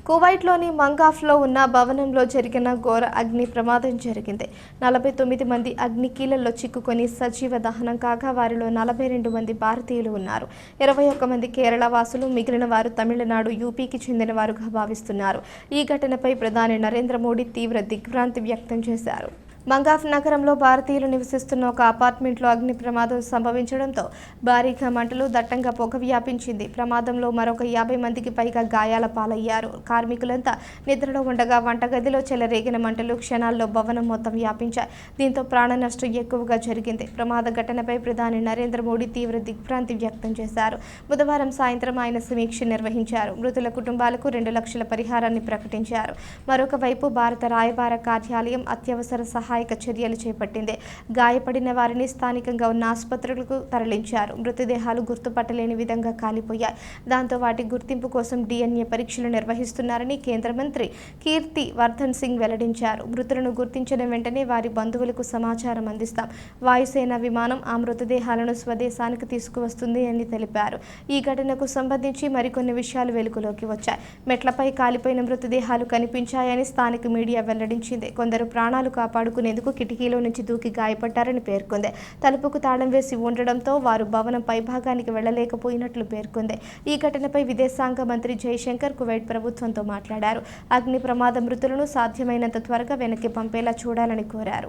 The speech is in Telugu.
కువైట్లోని మంగాఫ్లో ఉన్న భవనంలో జరిగిన ఘోర అగ్ని ప్రమాదం జరిగింది. 49 మంది అగ్నికీలల్లో చిక్కుకొని సజీవ దహనం కాగా వారిలో 42 మంది భారతీయులు ఉన్నారు. 21 మంది కేరళ వాసులు, మిగిలిన వారు తమిళనాడు, యూపీకి చెందిన వారుగా భావిస్తున్నారు. ఈ ఘటనపై ప్రధాని నరేంద్ర మోడీ తీవ్ర దిగ్భ్రాంతి వ్యక్తం చేశారు. మంగాఫ్ నగరంలో భారతీయులు నివసిస్తున్న ఒక అపార్ట్మెంట్లో అగ్ని ప్రమాదం సంభవించడంతో భారీగా మంటలు, దట్టంగా పొగ వ్యాపించింది. ప్రమాదంలో మరొక 50 మందికి పైగా గాయాల పాలయ్యారు. కార్మికులంతా నిద్రలో ఉండగా వంటగదిలో చెలరేగిన మంటలు క్షణాల్లో భవనం మొత్తం వ్యాపించాయి. దీంతో ప్రాణ నష్టం ఎక్కువగా జరిగింది. ప్రమాద ఘటనపై ప్రధాని నరేంద్ర మోడీ తీవ్ర దిగ్భ్రాంతి వ్యక్తం చేశారు. బుధవారం సాయంత్రం ఆయన సమీక్ష నిర్వహించారు. మృతుల కుటుంబాలకు 2 లక్షల పరిహారాన్ని ప్రకటించారు. మరొక వైపు భారత రాయబార కార్యాలయం అత్యవసర సహాయక చర్యలు చేపట్టింది. గాయపడిన వారిని స్థానికంగా ఉన్న ఆసుపత్రులకు తరలించారు. మృతదేహాలు గుర్తుపట్టలేని విధంగా కాలిపోయాయి. దాంతో వాటి గుర్తింపు కోసం DNA పరీక్షలు నిర్వహిస్తున్నారని కేంద్ర మంత్రి కీర్తి వర్ధన్ సింగ్ వెల్లడించారు. మృతులను గుర్తించిన వెంటనే వారి బంధువులకు సమాచారం అందిస్తాం. వాయుసేన విమానం ఆ మృతదేహాలను స్వదేశానికి తీసుకువస్తుంది అని తెలిపారు. ఈ ఘటనకు సంబంధించి మరికొన్ని విషయాలు వెలుగులోకి వచ్చాయి. మెట్లపై కాలిపోయిన మృతదేహాలు కనిపించాయని స్థానిక మీడియా వెల్లడించింది. కొందరు ప్రాణాలు కాపాడుకునేందుకు కిటికీలో నుంచి దూకి గాయపడ్డారని పేర్కొంది. తలుపుకు తాళం వేసి ఉండడంతో వారు భవనం పైభాగానికి వెళ్లలేకపోయినట్లు పేర్కొంది. ఈ ఘటనపై విదేశాంగ మంత్రి జైశంకర్ కువైట్ ప్రభుత్వంతో మాట్లాడారు. అగ్ని ప్రమాద మృతులను సాధ్యమైనంత త్వరగా వెనక్కి పంపేలా చూడాలని కోరారు.